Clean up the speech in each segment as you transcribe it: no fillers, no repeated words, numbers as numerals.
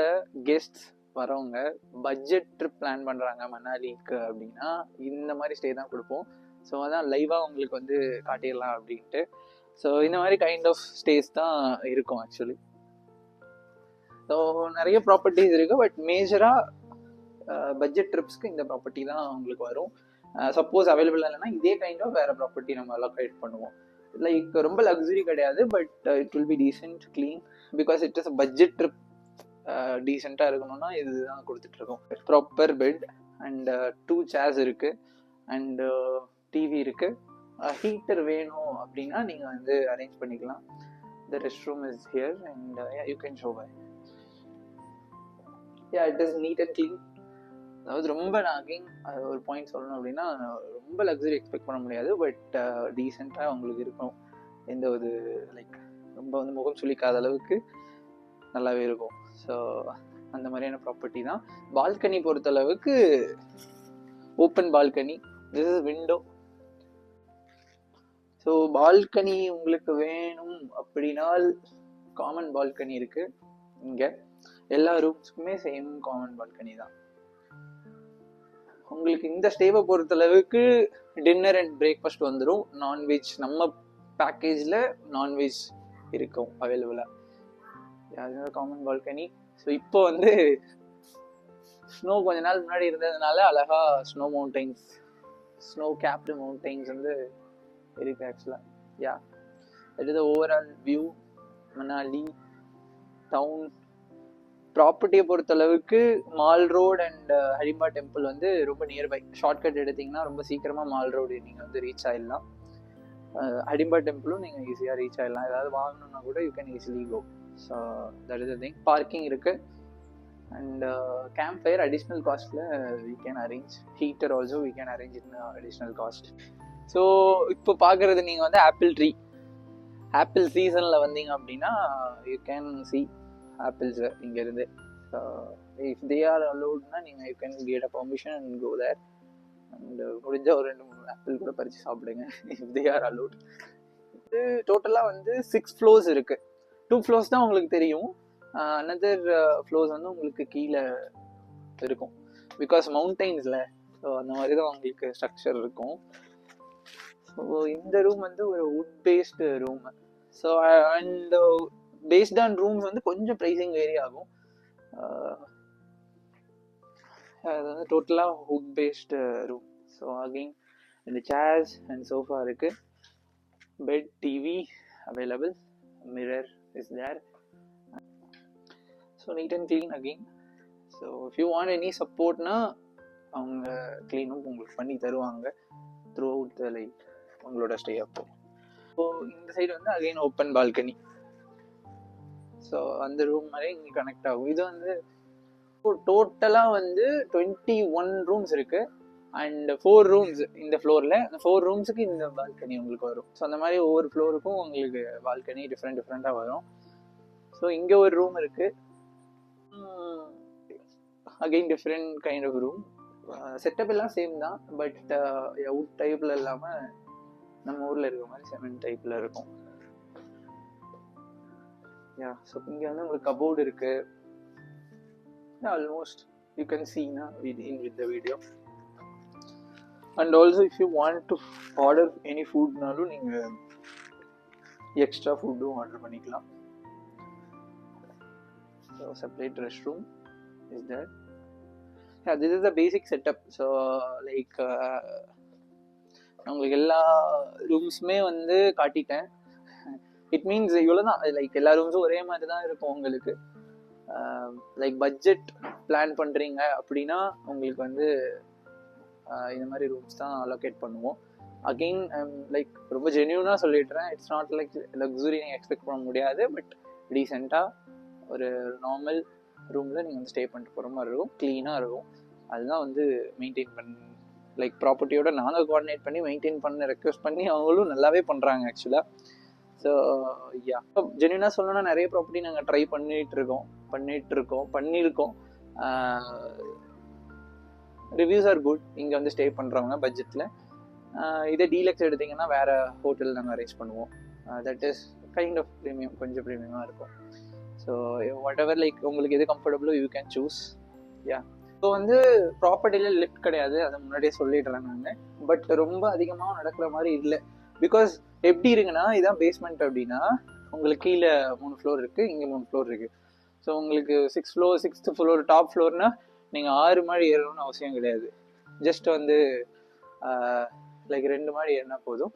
உங்களோட கெஸ்ட்ஸ் வரவங்க budget trip plan பண்ணுறாங்க மணாலிக்கு அப்படின்னா இந்த மாதிரி ஸ்டே தான் கொடுப்போம். ஸோ அதான் லைவாக உங்களுக்கு வந்து காட்டிடலாம் அப்படின்ட்டு. ஸோ இந்த மாதிரி கைண்ட் ஆஃப் ஸ்டேஸ் தான் இருக்கும் ஆக்சுவலி. ஸோ நிறைய ப்ராப்பர்ட்டிஸ் இருக்குது, பட் மேஜராக பட்ஜெட் ட்ரிப்ஸ்க்கு இந்த ப்ராப்பர்ட்டி தான் உங்களுக்கு வரும். சப்போஸ் அவைலபிள் இல்லைன்னா இதே கைண்ட் ஆஃப் வேறு ப்ராப்பர்ட்டி நம்ம அலோகேட் பண்ணுவோம். லைக் ரொம்ப லக்ஸுரி கிடையாது, but it will be decent, clean, because it is a budget trip. டீசெண்டாக இருக்கணும்னா இதுதான் கொடுத்துட்ருக்கோம். ப்ராப்பர் பெட் அண்ட் 2 சேர்ஸ் இருக்குது அண்டு டிவி இருக்குது. ஹீட்டர் வேணும் அப்படின்னா நீங்கள் வந்து அரேஞ்ச் பண்ணிக்கலாம். The rest room is here and you can show by. It is neat and clean. அதாவது ரொம்ப நான் அகைன் ஒரு பாயிண்ட் சொல்லணும் அப்படின்னா, ரொம்ப லக்ஸரி எக்ஸ்பெக்ட் பண்ண முடியாது, பட் டீசெண்டாக உங்களுக்கு இருக்கும். எந்த ஒரு லைக் ரொம்ப வந்து முகம் சுளிக்காத அளவுக்கு நல்லாவே இருக்கும். ஸோ அந்த மாதிரியான ப்ராப்பர்ட்டி தான். பால்கனி பொறுத்தளவுக்கு open balcony, this is window. So balcony உங்களுக்கு வேணும் அப்படின்னால் காமன் பால்கனி இருக்கு. இங்கே எல்லா ரூம்ஸ்க்குமே சேம் காமன் பால்கனி தான். உங்களுக்கு இந்த ஸ்டேவை பொறுத்தளவுக்கு டின்னர் அண்ட் பிரேக்ஃபாஸ்ட் வந்துடும். நான்வெஜ் நம்ம பேக்கேஜில் நான்வெஜ் இருக்கும் அவைலபிளாக. Common balcony. ஸோ இப்போ வந்து ஸ்னோ கொஞ்ச நாள் முன்னாடி இருந்ததுனால அழகா snow mountains, snow capped mountains வந்து இருக்கு ஆக்சுவலாக. It is overall view Manali town. ப்ராப்பர்ட்டியை பொறுத்தளவுக்கு mall road and Hadimba temple வந்து ரொம்ப நியர்பை. ஷார்ட்கட் எடுத்திங்கன்னா ரொம்ப சீக்கிரமாக மால் ரோடு நீங்கள் வந்து ரீச் ஆகிடலாம். ஹடிம்பா டெம்பிளும் நீங்கள் ஈஸியாக ரீச் ஆகிடலாம். ஏதாவது வாங்கணுன்னா கூட you can easily go. So that is the thing. Parking இருக்குது அண்ட் கேம்ப் ஃபயர் அடிஷ்னல் காஸ்ட்டில் we can arrange. Heater also we can arrange in additional cost. So இப்போ பார்க்குறது நீங்கள் வந்து ஆப்பிள் சீசனில் வந்தீங்க அப்படின்னா யூ கேன் சி ஆப்பிள்ஸ் இங்கேருந்து. இஃப் தே ஆர் அலோட்னா நீங்கள் you can get a permission and go there and முடிஞ்ச ஒரு 2-3 ஆப்பிள் கூட பறித்து சாப்பிடுங்க இஃப் தே ஆர் அலோட். இது டோட்டலாக வந்து 6 floors இருக்குது. 2 floors தான் உங்களுக்கு தெரியும். அனதர் ஃப்ளோர்ஸ் வந்து உங்களுக்கு கீழே இருக்கும், பிகாஸ் மவுண்டைன்ஸில். ஸோ அந்த மாதிரி தான் உங்களுக்கு ஸ்ட்ரக்சர் இருக்கும். ஸோ இந்த ரூம் வந்து ஒரு wood based room. So and based on rooms வந்து கொஞ்சம் ப்ரைஸிங் வேரி ஆகும். அது வந்து டோட்டலாக wood based room. So again இந்த சேர்ஸ் அண்ட் சோஃபா இருக்குது. Bed, TV available, mirror is there. So neat and clean again. So if you want any சப்போர்ட்னா அவங்க க்ளீனும் உங்களுக்கு பண்ணி தருவாங்க த்ரூ அவுட் த லைக் உங்களோட ஸ்டே அப்போ. ஸோ இந்த சைடு வந்து அகெயின் ஓப்பன் பால்கனி. ஸோ அந்த ரூம் மாதிரி இங்கே கனெக்ட் ஆகும். இது வந்து டோட்டலாக வந்து 21 ரூம்ஸ் இருக்குது அண்ட் 4 ரூம்ஸ் இந்த ஃப்ளோரில். அந்த 4 ரூம்ஸுக்கு இந்த பால்கனி உங்களுக்கு வரும். ஸோ அந்த மாதிரி ஒவ்வொரு ஃப்ளோருக்கும் உங்களுக்கு பால்கனி டிஃப்ரெண்ட்டாக வரும். ஸோ இங்கே ஒரு ரூம் இருக்குது. Again different kind of room. Setup எல்லாம் சேம் தான், பட் வுட் டைப்பில் இல்லாமல் நம்ம ஊரில் இருக்கிற மாதிரி செமெண்ட் டைப்பில் இருக்கும். ஸோ இங்கே வந்து உங்களுக்கு கபோர்டு இருக்குது. Almost you can see with the video. And also if you want to order any foodனாலும் நீங்கள் எக்ஸ்ட்ரா ஃபுட்டும் ஆர்டர் பண்ணிக்கலாம். So separate rest room is there. This is the basic setup. So like உங்களுக்கு எல்லா ரூம்ஸுமே வந்து காட்டிட்டேன். It means இவ்வளோ தான். Like எல்லா ரூம்ஸும் ஒரே மாதிரி தான் இருக்கும் உங்களுக்கு. லைக் பட்ஜெட் பிளான் பண்ணுறீங்க அப்படின்னா உங்களுக்கு வந்து இந்த மாதிரி ரூம்ஸ் தான் அலோகேட் பண்ணுவோம். அகெயின் லைக் ரொம்ப ஜென்யூனாக சொல்லிடுறேன், இட்ஸ் நாட் லைக் லக்ஸுரி நீங்கள் எக்ஸ்பெக்ட் பண்ண முடியாது, பட் டீசெண்டாக ஒரு நார்மல் ரூமில் நீங்கள் வந்து ஸ்டே பண்ணிட்டு போகிற மாதிரி இருக்கும். க்ளீனாக இருக்கும். அதுதான் வந்து மெயின்டைன் லைக் ப்ராப்பர்ட்டியோட நாங்கள் கோஆர்டினேட் பண்ணி மெயின்டைன் பண்ண ரெக்வெஸ்ட் பண்ணி அவங்களும் நல்லாவே பண்ணுறாங்க ஆக்சுவலாக. ஸோ ஜென்யூனாக சொல்லணும்னா நிறைய ப்ராப்பர்ட்டி நாங்கள் ட்ரை பண்ணியிருக்கோம். Reviews are good. இங்கே வந்து ஸ்டே பண்ணுறவங்க பட்ஜெட்டில். இதே டீலக்ஸ் எடுத்திங்கன்னா வேறு ஹோட்டல் நாங்கள் அரேஞ்ச் பண்ணுவோம். That is kind of premium, கொஞ்சம் ப்ரீமியமாக இருக்கும். So so whatever like உங்களுக்கு எது கம்ஃபர்டபுளோ you can choose. Yeah, so வந்து ப்ராப்பர்ட்டியில் லிஃப்ட் கிடையாது, அதை முன்னாடியே சொல்லிடுறேன் நான். பட் ரொம்ப அதிகமாக நடக்கிற மாதிரி இல்லை. பிகாஸ் எப்படி இருக்குன்னா, இதான் பேஸ்மெண்ட் அப்படின்னா உங்களுக்கு கீழே 3 ஃப்ளோர் இருக்குது, இங்கே 3 ஃப்ளோர் இருக்குது. ஸோ உங்களுக்கு 6th ஃப்ளோர் டாப் ஃப்ளோர்னா நீங்கள் 6 மாடி ஏறணும்னு அவசியம் கிடையாது. ஜஸ்ட் வந்து லைக் 2 மாடி ஏறினா போதும்.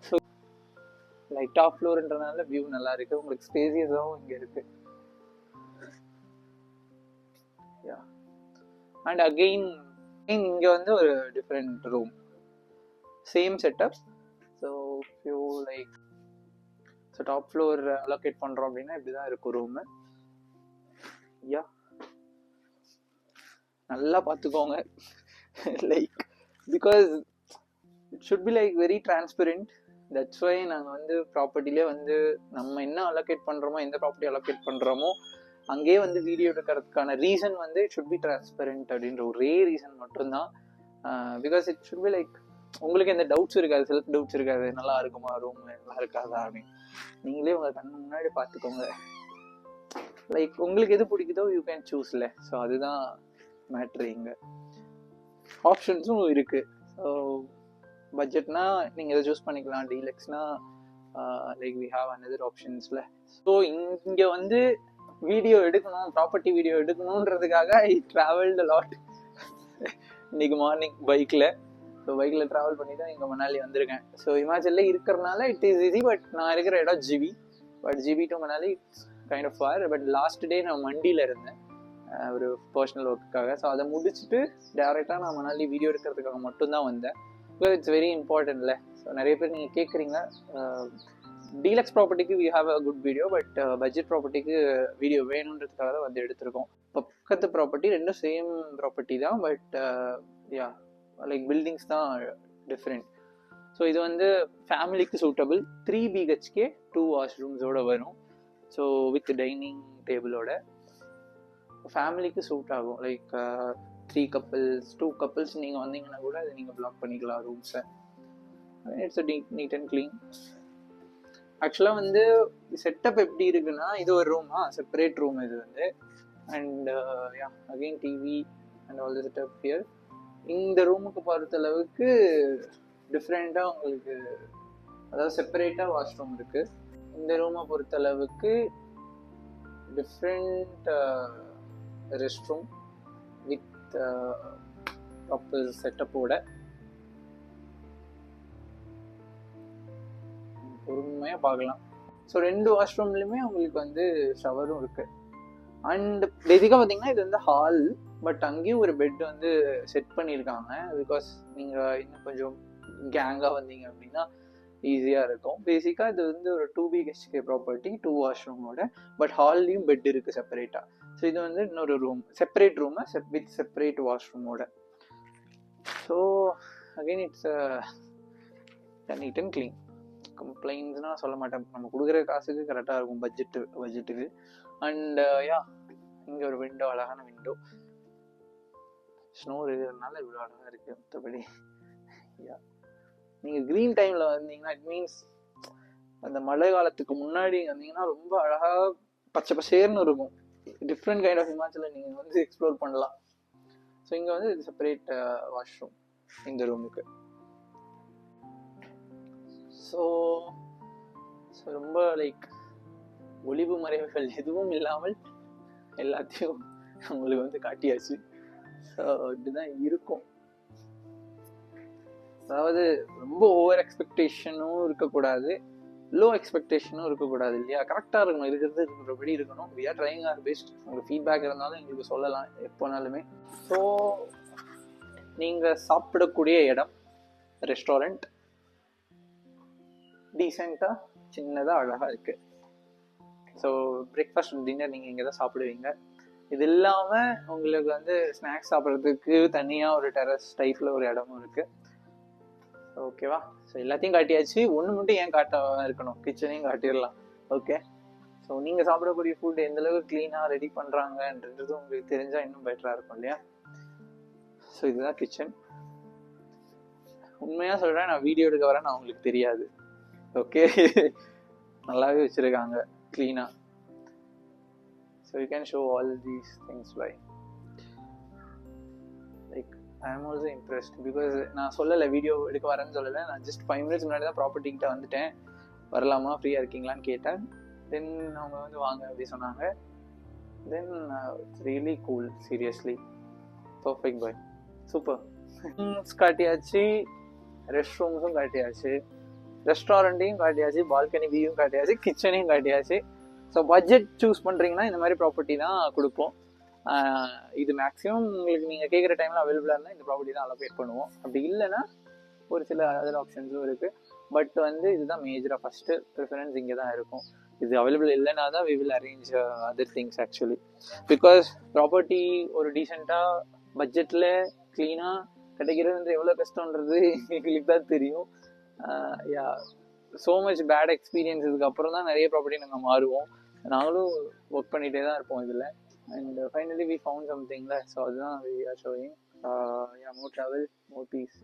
ஸோ லைக் டாப் ஃப்ளோர்ன்றனால வியூ நல்லா இருக்குது, உங்களுக்கு ஸ்பேசியஸாகவும் இங்கே இருக்குது. அண்ட் அகெயின் இங்கே வந்து ஒரு different room, same setup. So few like so top floor allocate பண்ணுறோம் அப்படின்னா இப்படி தான் இருக்கும் ரூமு. யா, நல்லா பார்த்துக்கோங்க. Like because it should be like very transparent. That's why நாங்கள் வந்து ப்ராப்பர்ட்டிலே வந்து நம்ம என்ன அலோகேட் பண்ணுறோமோ, எந்த ப்ராப்பர்ட்டி அலோகேட் பண்ணுறோமோ அங்கேயே வந்து வீடியோ எடுக்கிறதுக்கான ரீசன் வந்து இட் ஷுட் பி டிரான்ஸ்பரண்ட் அப்படின்ற ஒரே ரீசன் மட்டும்தான். Because it should be like உங்களுக்கு எந்த டவுட்ஸ் இருக்காது, செல்ஃப் டவுட்ஸ் இருக்காது, நல்லா இருக்குமா ரூம், நல்லா இருக்காதா அப்படின்னு நீங்களே உங்கள் கண் முன்னாடி பார்த்துக்கோங்க. லைக் உங்களுக்கு எது பிடிக்குதோ யூ கேன் சூஸ்ல. ஸோ அதுதான் மேட்ரு. இங்கே ஆப்ஷன்ஸும் இருக்குது. ஸோ பட்ஜெட்னா நீங்கள் எதை சூஸ் பண்ணிக்கலாம், டீலக்ஸ்னா லைக் வி ஹாவ் அனதர் ஆப்ஷன்ஸ்ல. ஸோ இங்கே வந்து வீடியோ எடுக்கணும், ப்ராப்பர்ட்டி வீடியோ எடுக்கணுன்றதுக்காக ஐ ட்ராவல்டு லாட். இன்னைக்கு மார்னிங் பைக்கில் ட்ராவல் பண்ணி தான் இங்கே மணாலி வந்திருக்கேன். ஸோ இமாச்சலில் இருக்கிறனால இட் இஸ் ஈஸி. பட் நான் இருக்கிற இடம் Jibhi, but Jibhi to Manali it's kind of far. But last day நான் மண்டியில் இருந்தேன் ஒரு பர்சனல் ஒர்க்குக்காக. ஸோ அதை முடிச்சுட்டு டேரெக்டாக நான் மணாலி வீடியோ எடுக்கிறதுக்காக மட்டும்தான் வந்தேன். பிகாஸ் இட்ஸ் வெரி இம்பார்ட்டன்ட்ல. ஸோ நிறைய பேர் நீங்கள் கேட்குறீங்க டீலக்ஸ் ப்ராப்பர்ட்டிக்கு we have a good video, but budget ப்ராப்பர்ட்டிக்கு வீடியோ வேணுன்றதுக்காக தான் வந்து எடுத்திருக்கோம். பக்கத்து ப்ராப்பர்ட்டி ரெண்டும் சேம் ப்ராப்பர்ட்டி தான், பட் யா லைக் பில்டிங்ஸ் தான் டிஃப்ரெண்ட். ஸோ இது வந்து ஃபேமிலிக்கு சூட்டபிள். 3 BHK 2 வாஷ்ரூம்ஸோடு வரும். ஸோ வித் டைனிங் டேபிளோட ஃபேமிலிக்கு சூட் ஆகும். லைக் 3 couples 2 couples நீங்கள் வந்தீங்கன்னா கூட அதை நீங்கள் பிளாக் பண்ணிக்கலாம் ரூம்ஸை. It's a neat and clean. ஆக்சுவலாக வந்து செட்டப் எப்படி இருக்குன்னா, இது ஒரு ரூமா, செப்பரேட் ரூம் இது வந்து. And yeah again TV and all the setup here. இந்த ரூமுக்கு பொறுத்தளவுக்கு டிஃப்ரெண்ட்டாக உங்களுக்கு, அதாவது செப்பரேட்டாக வாஷ்ரூம் இருக்குது. இந்த ரூமை பொறுத்தளவுக்கு different rest room with proper செட்டப்போட பொறுமையாக பார்க்கலாம். ஸோ 2 வாஷ்ரூம்லையுமே உங்களுக்கு வந்து ஷவரும் இருக்குது. அண்ட் பேசிக்காக பார்த்தீங்கன்னா இது வந்து ஹால், பட் அங்கேயும் ஒரு பெட் வந்து செட் பண்ணியிருக்காங்க. பிகாஸ் நீங்கள் இன்னும் கொஞ்சம் கேங்காக வந்தீங்க அப்படின்னா ஈஸியாக இருக்கும். பேசிக்காக இது வந்து ஒரு 2 BHK ப்ராப்பர்ட்டி 2 வாஷ்ரூமோட, பட் ஹால்லையும் பெட் இருக்குது செப்பரேட்டாக. ஸோ இது வந்து இன்னொரு ரூம், செப்பரேட் ரூமை வித் செப்பரேட் வாஷ்ரூமோட. So again it's neat and clean. கம்ப்ளைண்ட்ஸ்னால் சொல்ல மாட்டேன், நம்ம கொடுக்குற காசுக்கு கரெக்டாக இருக்கும் பட்ஜெட்டுக்கு. அண்ட் யா இங்கே ஒரு விண்டோ, அழகான விண்டோ, ஸ்னோ இருக்கிறதுனால இவ்வளோ அழகாக இருக்குது. மற்றபடி யா நீங்கள் க்ரீன் டைமில் வந்தீங்கன்னா இட் மீன்ஸ் அந்த மழை காலத்துக்கு முன்னாடி வந்தீங்கன்னா ரொம்ப அழகாக பச்சை பசேர்னு இருக்கும். டிஃப்ரெண்ட் கைண்ட் ஆஃப் ஹிமாச்சலை நீங்கள் வந்து எக்ஸ்ப்ளோர் பண்ணலாம். ஸோ இங்கே வந்து இது செப்பரேட் வாஷ்ரூம் இந்த ரூமுக்கு. ஸோ ரொம்ப லைக் ஒளிவு மறைவுகள் எதுவும் இல்லாமல் எல்லாத்தையும் உங்களுக்கு வந்து காட்டியாச்சு. ஸோ இப்படிதான் இருக்கும். அதாவது ரொம்ப ஓவர் எக்ஸ்பெக்டேஷனும் இருக்கக்கூடாது, லோ எக்ஸ்பெக்டேஷனும் இருக்கக்கூடாது இல்லையா? கரெக்டாக இருக்கணும், இருக்கிறபடி இருக்கணும். We are trying our best. உங்களுக்கு ஃபீட்பேக் இருந்தாலும் எங்களுக்கு சொல்லலாம் எப்போனாலுமே. ஸோ நீங்கள் சாப்பிடக்கூடிய இடம் ரெஸ்டாரண்ட், டீசெண்டாக சின்னதாக அழகாக இருக்குது. ஸோ பிரேக்ஃபாஸ்ட் டின்னர் நீங்கள் இங்கே தான் சாப்பிடுவீங்க. இது இல்லாமல் உங்களுக்கு வந்து ஸ்நாக்ஸ் சாப்பிட்றதுக்கு தனியாக ஒரு டெரஸ் டைப்பில் ஒரு இடமும் இருக்குது. ஓகேவா? ஸோ எல்லாத்தையும் காட்டியாச்சு. ஒன்று மட்டும் ஏன் காட்டாமல் இருக்கணும், கிச்சனையும் காட்டிடலாம். ஓகே, ஸோ நீங்கள் சாப்பிடக்கூடிய ஃபுட் எந்தளவுக்கு க்ளீனாக ரெடி பண்ணுறாங்கன்றது உங்களுக்கு தெரிஞ்சால் இன்னும் பெட்டராக இருக்கும் இல்லையா? ஸோ இதுதான் கிச்சன். உண்மையாக சொல்கிறேன், நான் வீடியோ எடுக்க வரேன், நான் உங்களுக்கு தெரியாது. ஓகே, நல்லாவே வச்சுருக்காங்க க்ளீனாக. you can show all these things by like I am also impressed because நான் சொல்லலை வீடியோ எடுக்க வரேன்னு சொல்லலை, நான் ஜஸ்ட் 5 minutes முன்னாடி தான் ப்ராப்பர்ட்டி கிட்ட வந்துட்டேன், வரலாமா ஃப்ரீயாக இருக்கீங்களான்னு கேட்டேன். தென் அவங்க வந்து வாங்க அப்படி சொன்னாங்க. Then it's really cool, seriously perfect boy, super. காட்டியாச்சு, ரெஸ்ட் ரூம்ஸும் காட்டியாச்சு, ரெஸ்டாரண்ட்டையும் காட்டியாச்சு, பால்கனி வியூவும் காட்டியாச்சு, கிச்சனையும் காட்டியாச்சு. ஸோ பட்ஜெட் சூஸ் பண்ணுறீங்கன்னா இந்த மாதிரி ப்ராப்பர்ட்டி தான் கொடுப்போம். இது மேக்ஸிமம் உங்களுக்கு நீங்கள் கேட்குற டைமில் அவைலபிளாக இருந்தால் இந்த ப்ராப்பர்ட்டி தான் அலோகேட் பண்ணுவோம். அப்படி இல்லைன்னா ஒரு சில அதர் ஆப்ஷன்ஸும் இருக்குது. பட் வந்து இதுதான் மேஜராக ஃபஸ்ட்டு ப்ரிஃபரன்ஸ் இங்கே தான் இருக்கும். இது அவைலபிள் இல்லைனா தான் we will arrange other things actually. Because property ஒரு டீசெண்டாக பட்ஜெட்டில் க்ளீனாக கிடைக்கிறது எவ்வளோ கஷ்டன்றது எங்களுக்கு தான் தெரியும். யா ஸோ மச் பேட் எக்ஸ்பீரியன்ஸுக்கு அப்புறம் தான் நிறைய ப்ராப்பர்ட்டி நாங்கள் மாறுவோம். நாங்களும் ஒர்க் பண்ணிகிட்டே தான் இருப்போம் இதில். அண்ட் ஃபைனலி வி ஃபவுண்ட் சம்திங்ல. ஸோ அதுதான் we are showing. Yeah, more travel, more piece.